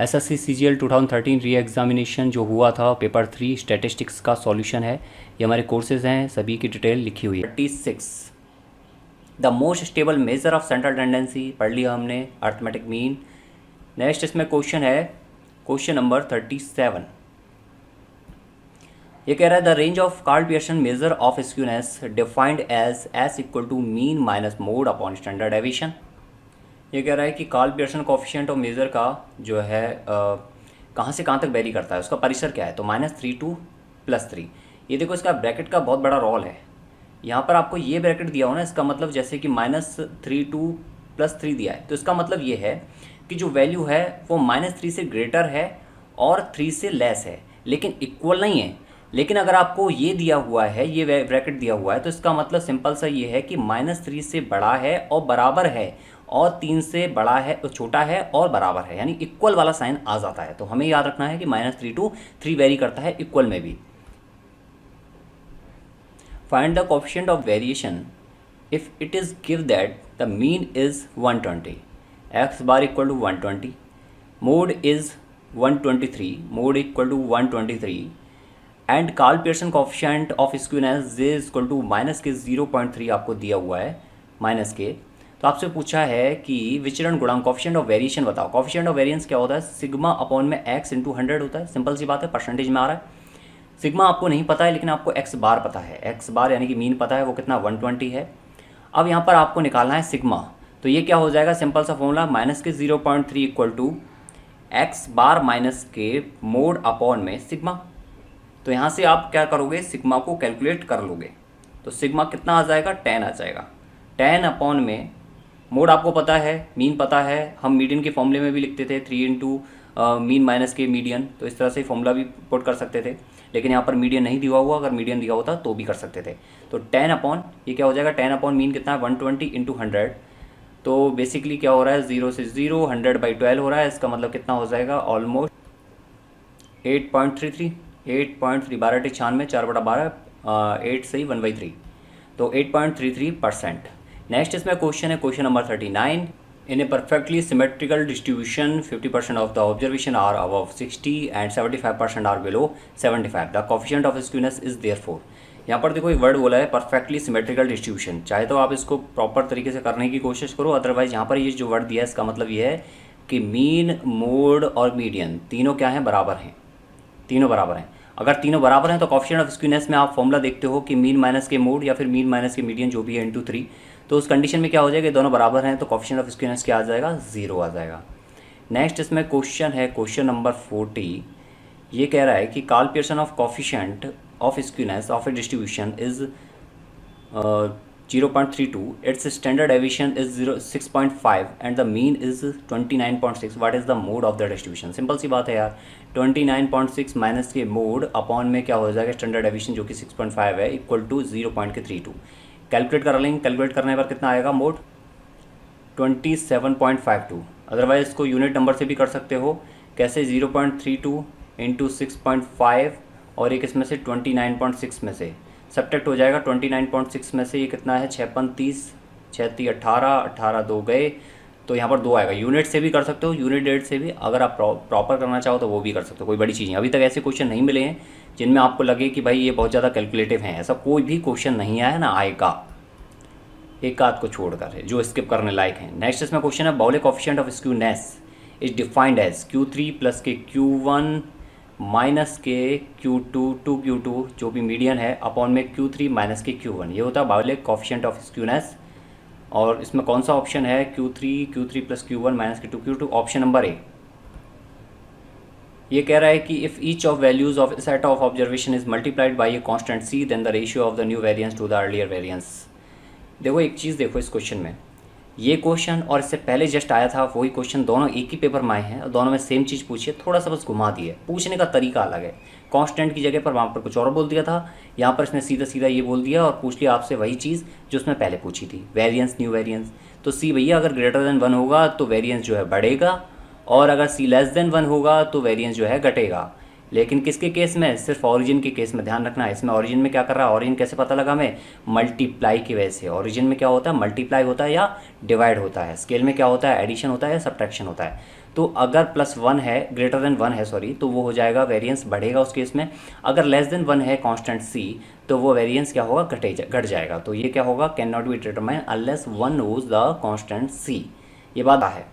SSC CGL 2013 re examination जो हुआ था पेपर 3 स्टैटिस्टिक्स का सॉल्यूशन है। ये हमारे कोर्सेज हैं, सभी की डिटेल लिखी हुई है। 36 the most stable measure of central tendency पढ़ लिया हमने, अर्थमेटिक मीन। नेक्स्ट इसमें क्वेश्चन है क्वेश्चन नंबर 37। ये कह रहा है the range of Karl Pearson measure of skewness defined as S equal to mean minus mode upon standard deviation. ये कह रहा है कि Karl Pearson coefficient of measure का जो है कहाँ से कहाँ तक वेरी करता है, उसका परिसर क्या है, तो -3 to +3। ये देखो इसका ब्रैकेट का बहुत बड़ा रोल है। यहाँ पर आपको ये ब्रैकेट दिया हो ना, इसका मतलब जैसे कि -3 to +3 दिया है, तो इसका मतलब ये है कि जो वैल्यू है वो -3 से ग्रेटर है और 3 से लेस है, लेकिन इक्वल नहीं है। लेकिन अगर आपको ये दिया हुआ है, ये ब्रैकेट दिया हुआ है, तो इसका मतलब सिंपल सा ये है कि -3 से बड़ा है और बराबर है, और 3 से बड़ा है तो छोटा है और बराबर है, यानी इक्वल वाला साइन आ जाता है। तो हमें याद रखना है कि -3 to 3 वेरी करता है इक्वल में भी। Find the coefficient of variation if it is give that the mean is 120, x bar equal to 120, mode is 123, mode equal to 123, and Karl Pearson coefficient of skewness J equal to -0.3 आपको दिया हुआ है -के। तो आपसे पूछा है कि विचरण गुणांक कोएफिशिएंट ऑफ वेरिएशन बताओ। कोएफिशिएंट ऑफ वेरिएंस क्या होता है, सिग्मा अपॉन में x इंटू 100 होता है। सिंपल सी बात है, परसेंटेज में आ रहा है। सिग्मा आपको नहीं पता है, लेकिन आपको x बार पता है। x बार यानी कि मीन पता है, वो कितना 120 है। अब यहाँ पर आपको निकालना है सिग्मा, तो ये क्या हो जाएगा, सिंपल सा formula -0.3 equal to x bar minus के मोड अपॉन में सिग्मा। तो यहाँ से आप क्या करोगे, सिग्मा को कैलकुलेट कर लोगे, तो सिग्मा कितना आ जाएगा, 10 आ जाएगा। 10 अपॉन में मोड आपको पता है, मीन पता है, हम मीडियन के फॉर्मूले में भी लिखते थे 3 इंटू मीन माइनस के मीडियन, तो इस तरह से फॉर्मूला भी पुट कर सकते थे। लेकिन यहाँ पर मीडियन नहीं दिया हुआ, अगर मीडियन दिया होता तो भी कर सकते थे। तो 10 अपॉन ये क्या हो जाएगा, 10 अपॉन मीन कितना है 120 इंटू 100, तो बेसिकली क्या हो रहा है 0 से 0, 100/12 हो रहा है। इसका मतलब कितना हो जाएगा, ऑलमोस्ट 8.33, 8.3, 12×96, 4/12, 8 से 1/3, तो 8.33%। नेक्स्ट इसमें क्वेश्चन है question number 39। In a perfectly symmetrical distribution 50% of the observation are above 60 and 75% are below 75, the coefficient of skewness is therefore. यहाँ पर देखो एक वर्ड बोला है परफेक्टली सिमेट्रिकल डिस्ट्रीब्यूशन। चाहे तो आप इसको प्रॉपर तरीके से करने की कोशिश करो, अदरवाइज यहाँ पर ये जो वर्ड दिया है इसका मतलब ये है कि मीन, मोड और मीडियन तीनों क्या हैं, बराबर हैं, तीनों बराबर हैं। अगर तीनों बराबर हैं तो कोएफिशिएंट ऑफ स्क्यूनेस में आप फॉर्मूला देखते हो कि मीन माइनस के मोड या फिर मीन माइनस के मीडियन जो भी है इंटू 3, तो उस कंडीशन में क्या हो जाएगा, दोनों बराबर हैं, तो कोएफिशिएंट ऑफ स्क्यूनेस क्या आ जाएगा, 0 आ जाएगा। नेक्स्ट इसमें क्वेश्चन है क्वेश्चन नंबर 40। ये कह रहा है कि Karl Pearson of coefficient of skewness of a distribution is 0.32, its standard deviation is 6.5 and the mean is 29.6. what is the mode of the distribution? Simple सी बात है यार, 29.6 माइनस के मोड अपॉन में क्या हो जाएगा, स्टैंडर्ड डेविएशन जो कि 6.5 है इक्वल टू 0.32। कैलकुलेट कर लेंगे, कैलकुलेट करने पर कितना आएगा, मोड 27.52। अदरवाइज इसको यूनिट नंबर से भी कर सकते हो, कैसे, 0.32 इंटू 6.5 और एक इसमें से 29.6 में से सब्ट्रैक्ट हो जाएगा। 29.6 में से ये कितना है, 6×5 = 6 × 18, 18 2 गए, तो यहाँ पर 2 आएगा। यूनिट से भी कर सकते हो, यूनिट डेट से भी, अगर आप प्रॉपर करना चाहो तो वो भी कर सकते हो, कोई बड़ी चीज़ नहीं। अभी तक ऐसे क्वेश्चन नहीं मिले हैं जिनमें आपको लगे कि भाई ये बहुत ज़्यादा कैलकुलेटिव हैं, ऐसा कोई भी क्वेश्चन नहीं आया ना आएगा, एक आध को छोड़कर जो स्किप करने लायक हैं। नेक्स्ट इसमें क्वेश्चन है Bowley coefficient of skewness is defined as Q3 + के Q1 माइनस के Q2 2Q2 जो भी मीडियन है अपॉन में Q3 माइनस के Q1, ये होता है बाउले कोएफिशिएंट ऑफ स्क्यूनेस। और इसमें कौन सा ऑप्शन है, Q3 + Q1 माइनस के 2Q2, ऑप्शन नंबर ए। ये कह रहा है कि if each of values of set of observation is multiplied by a constant c then the ratio of the new variance to the earlier variance. देखो एक चीज़ देखो इस क्वेश्चन में, ये क्वेश्चन और इससे पहले जस्ट आया था वही क्वेश्चन, दोनों एक ही पेपर में आए हैं और दोनों में सेम चीज़ पूछी है, थोड़ा सा बस घुमा दिए, पूछने का तरीका अलग है। कांस्टेंट की जगह पर वहाँ पर कुछ और बोल दिया था, यहाँ पर इसने सीधा सीधा ये बोल दिया और पूछ लिया आपसे वही चीज़ जो उसमें पहले पूछी थी, वेरिएंस न्यू वेरिएंस। तो सी भैया अगर ग्रेटर देन 1 होगा तो वेरिएंस जो है बढ़ेगा, और अगर सी लेस देन 1 होगा तो वेरिएंस जो है घटेगा। लेकिन किसके केस में, सिर्फ ऑरिजिन के केस में ध्यान रखना है। इसमें ऑरिजिन में क्या कर रहा है, ऑरिजिन कैसे पता लगा हमें, मल्टीप्लाई की वजह से। ऑरिजिन में क्या होता है, मल्टीप्लाई होता है या डिवाइड होता है। स्केल में क्या होता है, एडिशन होता है या सब्ट्रैक्शन होता है। तो अगर +1 है, ग्रेटर देन 1 है सॉरी, तो वो हो जाएगा वेरिएंस बढ़ेगा उस केस में। अगर लेस देन 1 है कांस्टेंट सी, तो वो वेरिएंस क्या होगा, घट जाएगा। तो ये क्या होगा, cannot be determine unless one knows the constant C. ये बात है।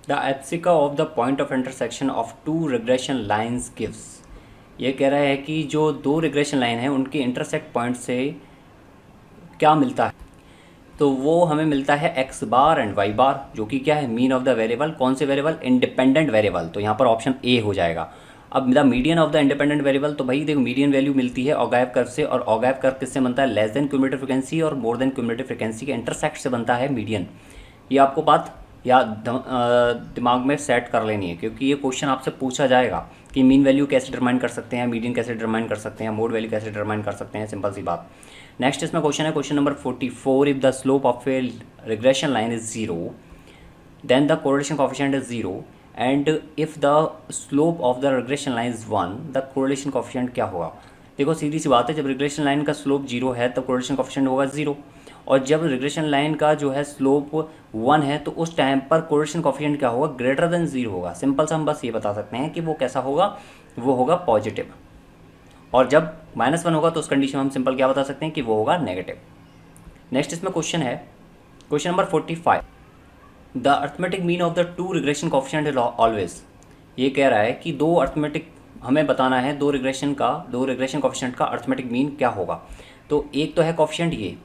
The abscissa of the point of intersection of two regression lines gives. ये कह रहा है कि जो दो रिग्रेशन लाइन है उनके इंटरसेक्ट पॉइंट से क्या मिलता है, तो वो हमें मिलता है x बार एंड y बार, जो कि क्या है, मीन ऑफ द वेरिएबल। कौन से वेरिएबल, इंडिपेंडेंट वेरिएबल, तो यहाँ पर ऑप्शन ए हो जाएगा। अब the median of the independent variable, तो भाई देखो मीडियन वैल्यू मिलती है ऑगाइव कर्व से, और ऑगाइव कर्व किससे बनता है, लेस देन क्यूमुलेटिव फ्रीक्वेंसी और मोर देन क्यूमुलेटिव फ्रीक्वेंसी के इंटरसेक्ट से बनता है मीडियन। ये आपको बात या दिमाग में सेट कर लेनी है, क्योंकि ये क्वेश्चन आपसे पूछा जाएगा कि मीन वैल्यू कैसे डिटरमाइन कर सकते हैं, मीडियन कैसे डिटरमाइन कर सकते हैं, मोड वैल्यू कैसे डिटरमाइन कर सकते हैं, सिंपल सी बात। नेक्स्ट इसमें क्वेश्चन है, question number 44, if the slope of a regression line is 0 then the correlation coefficient is 0 and if the slope of the regression line is 1 the correlation coefficient क्या होगा। देखो सीधी सी बात है, जब रिग्रेशन लाइन का slope 0 है तब कोरिलेशन कोएफिशिएंट होगा 0, और जब रिग्रेशन लाइन का जो है स्लोप 1 है तो उस टाइम पर कोरिलेशन कोएफिशिएंट क्या होगा, ग्रेटर देन 0 होगा। सिंपल सा हम बस ये बता सकते हैं कि वो कैसा होगा, वो होगा पॉजिटिव। और जब -1 होगा तो उस कंडीशन में हम सिंपल क्या बता सकते हैं कि वो होगा नेगेटिव। नेक्स्ट इसमें क्वेश्चन है, question number 45, the arithmetic mean of the two regression coefficient is always. ये कह रहा है कि दो अर्थमेटिक हमें बताना है, दो रिग्रेशन कोएफिशिएंट का अर्थमेटिक मीन क्या होगा। तो एक तो है कोएफिशिएंट ये,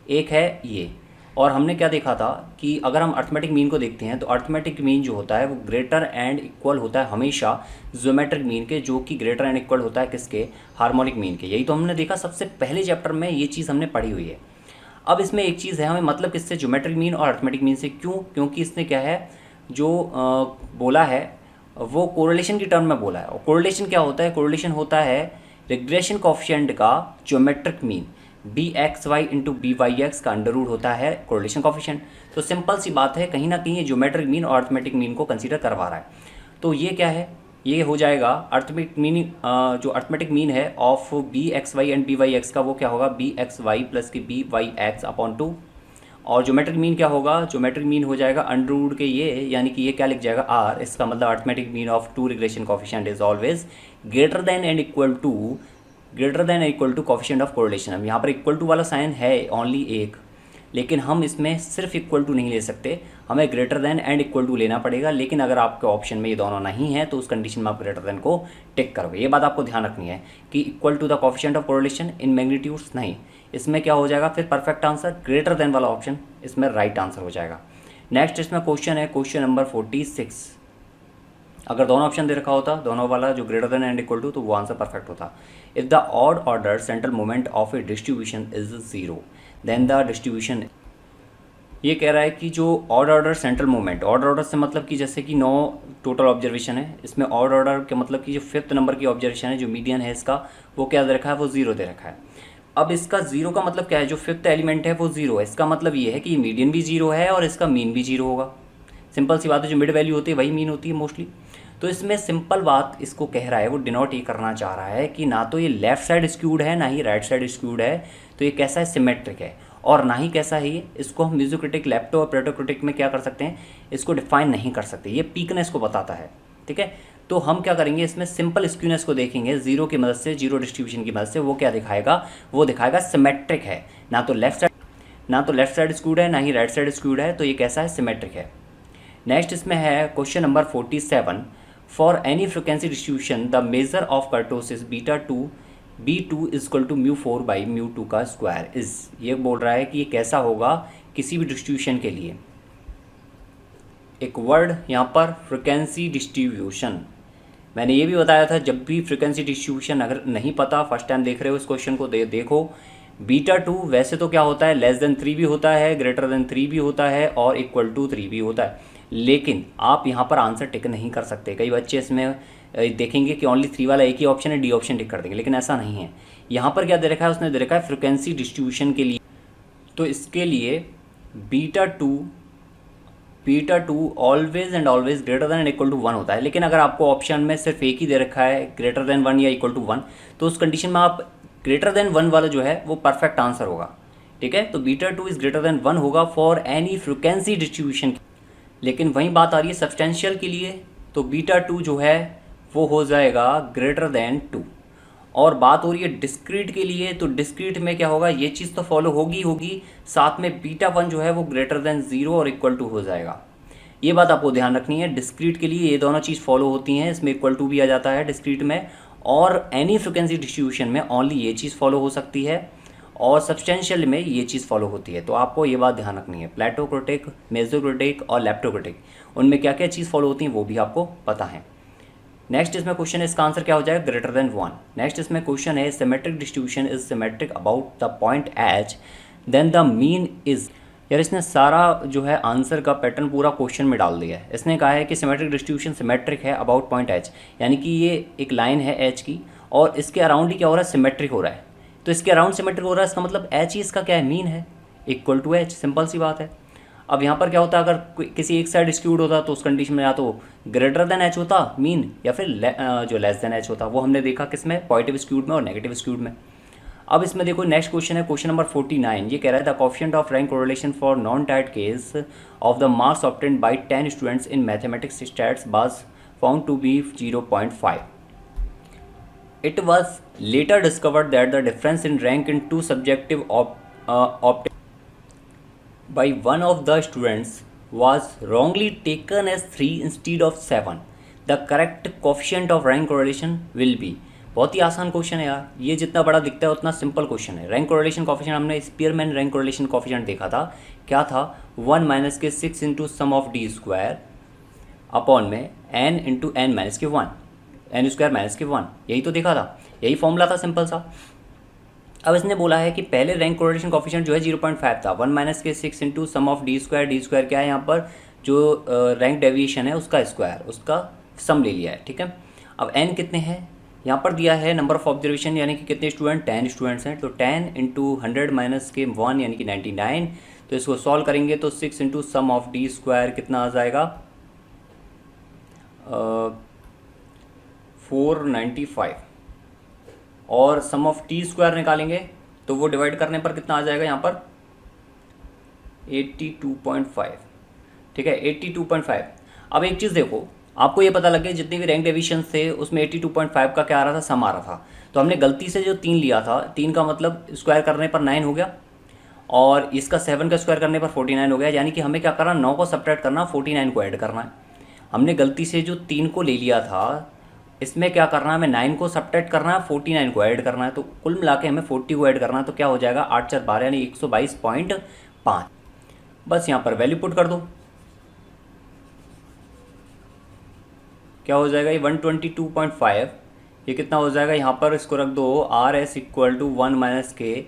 एक है ये, और हमने क्या देखा था कि अगर हम अर्थमेटिक मीन को देखते हैं तो अर्थमेटिक मीन जो होता है वो ग्रेटर एंड इक्वल होता है हमेशा ज्योमेट्रिक मीन के, जो कि ग्रेटर एंड इक्वल होता है किसके, हार्मोनिक मीन के। यही तो हमने देखा सबसे पहले चैप्टर में, ये चीज़ हमने पढ़ी हुई है। अब इसमें एक चीज़ है, हमें मतलब किससे, ज्योमेट्रिक मीन और अर्थमेटिक मीन से। क्यों, क्योंकि इसने क्या है जो बोला है वो कोरिलेशन की टर्म में बोला है, और कोरिलेशन क्या होता है, कोरिलेशन होता है रिग्रेशन कोएफिशिएंट का geometric mean, bxy into byx का अंडर रूट होता है कोरिलेशन कोएफिशिएंट। तो सिंपल सी बात है, कहीं ना कहीं ये ज्योमेट्रिक मीन और अर्थमेटिक मीन को कंसीडर करवा रहा है। तो ये क्या है, ये हो जाएगा अर्थमेटिक मीन, जो अर्थमेटिक मीन है ऑफ bxy एंड byx का, वो क्या होगा, bxy प्लस की byx अपॉन 2। और ज्योमेट्रिक मीन क्या होगा, ज्योमेट्रिक मीन हो जाएगा अंडर रूट के ये, यानी कि ये क्या लिख जाएगा r। इसका मतलब arithmetic mean of two regression coefficient is always greater than and equal to coefficient of correlation. अब यहाँ पर इक्वल टू वाला साइन है ओनली एक, लेकिन हम इसमें सिर्फ इक्वल टू नहीं ले सकते, हमें greater than and equal to लेना पड़ेगा। लेकिन अगर आपके ऑप्शन में ये दोनों नहीं है तो उस कंडीशन में आप ग्रेटर देन को टिक करोगे। ये बात आपको ध्यान रखनी है कि equal to the coefficient of correlation in magnitudes नहीं, इसमें क्या हो जाएगा फिर परफेक्ट आंसर, ग्रेटर देन वाला ऑप्शन इसमें राइट आंसर हो जाएगा। नेक्स्ट इसमें क्वेश्चन है, क्वेश्चन नंबर 46, अगर दोनों ऑप्शन दे रखा होता, दोनों वाला जो greater than and equal to, तो वो आंसर परफेक्ट होता। If the odd order central moment of a distribution is 0 then the distribution. ये कह रहा है कि जो odd order central moment, odd order से मतलब कि जैसे कि 9 टोटल ऑब्जर्वेशन है, इसमें ऑड ऑर्डर के मतलब कि जो 5th नंबर की ऑब्जर्वेशन है, जो मीडियन है इसका, वो क्या दे रखा है, वो 0 दे रखा है। अब इसका 0 का मतलब क्या है, जो 5th एलिमेंट है वो 0 है, इसका मतलब ये है कि ये मीडियन भी 0 है और इसका मीन भी 0 होगा। सिंपल सी बात है, जो मिड वैल्यू होती है वही मीन होती है मोस्टली। तो इसमें सिंपल बात इसको कह रहा है, वो डिनोट ये करना चाह रहा है कि ना तो ये लेफ्ट साइड स्क्यूड है ना ही राइट साइड स्क्यूड है, तो ये कैसा है, सिमेट्रिक है, और ना ही कैसा है, इसको हम म्यूजियोक्रिटिक, लेप्टो और प्लेटोक्रिटिक में क्या कर सकते हैं, इसको डिफाइन नहीं कर सकते, ये पीकनेस को बताता है। ठीक है, तो हम क्या करेंगे, इसमें सिंपल स्क्यूनेस को देखेंगे जीरो की मदद से, जीरो डिस्ट्रीब्यूशन की मदद से। वो क्या दिखाएगा, वो दिखाएगा सिमेट्रिक है, ना तो लेफ्ट साइड स्क्यूड है ना ही राइट साइड स्क्यूड है, तो ये कैसा है, सिमेट्रिक है। नेक्स्ट इसमें है question number 47, for any frequency distribution the measure of kurtosis B2 is equal to μ4 by μ2 का स्क्वायर इज। ये बोल रहा है कि ये कैसा होगा किसी भी डिस्ट्रीब्यूशन के लिए। एक वर्ड यहाँ पर फ्रिक्वेंसी डिस्ट्रीब्यूशन, मैंने ये भी बताया था, जब भी फ्रिक्वेंसी डिस्ट्रीब्यूशन अगर नहीं पता, फर्स्ट टाइम देख रहे हो इस क्वेश्चन को देखो। β2 वैसे तो क्या होता है, लेस देन 3 भी होता है, ग्रेटर देन 3 भी होता है और इक्वल टू 3 भी होता है, लेकिन आप यहाँ पर आंसर टिक नहीं कर सकते। कई बच्चे इसमें देखेंगे कि ओनली 3 वाला एक ही ऑप्शन है, डी ऑप्शन टिक कर देंगे, लेकिन ऐसा नहीं है। यहाँ पर क्या दे रखा है, उसने दे रखा है फ्रिक्वेंसी डिस्ट्रीब्यूशन के लिए, तो इसके लिए β2 always and always greater than and equal to 1 होता है। लेकिन अगर आपको ऑप्शन में सिर्फ एक ही दे रखा है, ग्रेटर देन 1 या इक्वल टू 1, तो उस कंडीशन में आप ग्रेटर देन 1 वाला जो है वो परफेक्ट आंसर होगा। ठीक है, तो β2 इज ग्रेटर देन 1 होगा फॉर एनी फ्रिक्वेंसी डिस्ट्रीब्यूशन। लेकिन वहीं बात आ रही है सब्सटेंशियल के लिए, तो बीटा 2 जो है वो हो जाएगा ग्रेटर देन 2। और बात हो रही है डिस्क्रीट के लिए, तो डिस्क्रीट में क्या होगा, ये चीज़ तो फॉलो होगी, साथ में बीटा 1 जो है वो ग्रेटर देन 0 और इक्वल टू हो जाएगा। ये बात आपको ध्यान रखनी है, डिस्क्रीट के लिए ये दोनों चीज़ फॉलो होती हैं, इसमें इक्वल टू भी आ जाता है डिस्क्रीट में, और एनी फ्रिक्वेंसी डिस्ट्रीब्यूशन में ओनली ये चीज़ फॉलो हो सकती है, और सब्सटेंशियल में ये चीज़ फॉलो होती है। तो आपको ये बात ध्यान रखनी है, प्लेटोक्रेटिक, मेसोक्रेटिक और लेप्टोक्रेटिक, उनमें क्या क्या चीज़ फॉलो होती हैं वो भी आपको पता है। नेक्स्ट इसमें क्वेश्चन है, इसका आंसर क्या हो जाएगा, ग्रेटर देन 1। नेक्स्ट इसमें क्वेश्चन है, symmetric distribution is symmetric about the point H then the mean is. यार इसने सारा जो है आंसर का पैटर्न पूरा क्वेश्चन में डाल दिया है। इसने कहा है कि सिमेट्रिक डिस्ट्रीब्यूशन सिमेट्रिक है अबाउट पॉइंट एच, यानी कि ये एक लाइन है एच की और इसके अराउंड ही क्या हो रहा है, सिमेट्रिक हो रहा है। तो इसके अराउंड सिमेट्रिक हो रहा है, इसका मतलब एच ही इसका क्या है, मीन है, इक्वल टू एच, सिंपल सी बात है। अब यहाँ पर क्या होता है, अगर किसी एक साइड स्क्यूड होता तो उस कंडीशन में या तो ग्रेटर देन एच होता मीन, या फिर जो लेस देन एच होता। वो हमने देखा किसमें, पॉजिटिव स्क्यूड में और नेगेटिव स्क्यूड में। अब इसमें देखो नेक्स्ट क्वेश्चन है, क्वेश्चन नंबर 49। ये कह रहा है the coefficient of rank correlation for non tied case of the marks obtained by 10 students in mathematics stats was found to be 0.5. It was later discovered that the difference in rank in two subjective obtained by one of the students was wrongly taken as 3 instead of 7. The correct coefficient of rank correlation will be। बहुत ही आसान question है यार, ये जितना बड़ा दिखता है उतना सिंपल क्वेश्चन है। रैंक कोरिलेशन कोएफिशिएंट हमने स्पीयरमैन रैंक कोरिलेशन कोएफिशिएंट देखा था, क्या था, 1 माइनस के 6 into sum of D square upon में n इंटू एन माइनस के 1, एन स्क्वायर माइनस के 1, यही तो देखा था, यही फॉर्मूला था सिंपल सा। अब इसने बोला है कि पहले रैंक कोरिलेशन कोएफिशिएंट जो है 0.5 था, 1 माइनस के 6 into sum of D square क्या है यहाँ पर, जो रैंक डेविएशन है उसका स्क्वायर, उसका सम ले लिया है, ठीक है। अब n कितने हैं, यहाँ पर दिया है नंबर ऑफ ऑब्जर्वेशन, यानी कि कितने स्टूडेंट, 10 स्टूडेंट्स हैं, तो 10 इंटू 100 माइनस के 1 यानी कि 99। तो इसको सॉल्व करेंगे तो 6 into sum of D square कितना आ जाएगा, 495, और सम ऑफ टी स्क्वायर निकालेंगे तो वो डिवाइड करने पर कितना आ जाएगा यहाँ पर 82.5, ठीक है, 82.5। अब एक चीज़ देखो, आपको ये पता लग गया जितने भी रैंक डेविएशन थे उसमें 82.5 का क्या आ रहा था, सम आ रहा था। तो हमने गलती से जो 3 लिया था, 3 का मतलब स्क्वायर करने पर 9 हो गया, और इसका 7 का स्क्वायर करने पर 49 हो गया, यानी कि हमें क्या करना, 9 को सब्ट्रैक्ट करना, 49 को ऐड करना है। हमने गलती से जो 3 को ले लिया था, इसमें क्या करना है, हमें 9 को सब्ट्रैक्ट करना है, 49 को ऐड करना है, तो कुल मिला के हमें 40 को ऐड करना है, तो क्या हो जाएगा 8 4 12 यानी 122.5। बस यहाँ पर वैल्यू पुट कर दो, क्या हो जाएगा, ये 122.5, ये कितना हो जाएगा, यहाँ पर इसको रख दो, R S equal to 1 minus के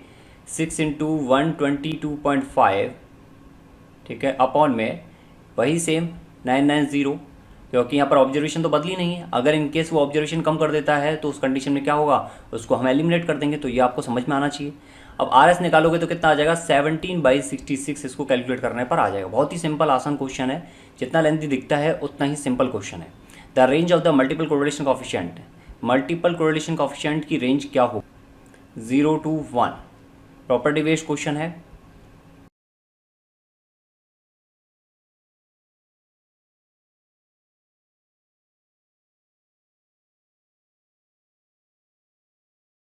6 इंटू 122.5, ठीक है, अपॉन में वही सेम 990, क्योंकि यहाँ पर ऑब्जर्वेशन तो बदली नहीं है। अगर इनकेस वो ऑब्जर्वेशन कम कर देता है तो उस कंडीशन में क्या होगा, उसको हम एलिमिनेट कर देंगे, तो ये आपको समझ में आना चाहिए। अब आर एस निकालोगे तो कितना आ जाएगा, 17/66, इसको कैलकुलेट करने पर आ जाएगा। बहुत ही सिंपल आसान क्वेश्चन है, जितना लेंथी दिखता है उतना ही सिंपल क्वेश्चन है। The range of the multiple correlation coefficient, multiple correlation coefficient की रेंज क्या हो, 0 to 1, प्रॉपर्टी बेस्ड क्वेश्चन है।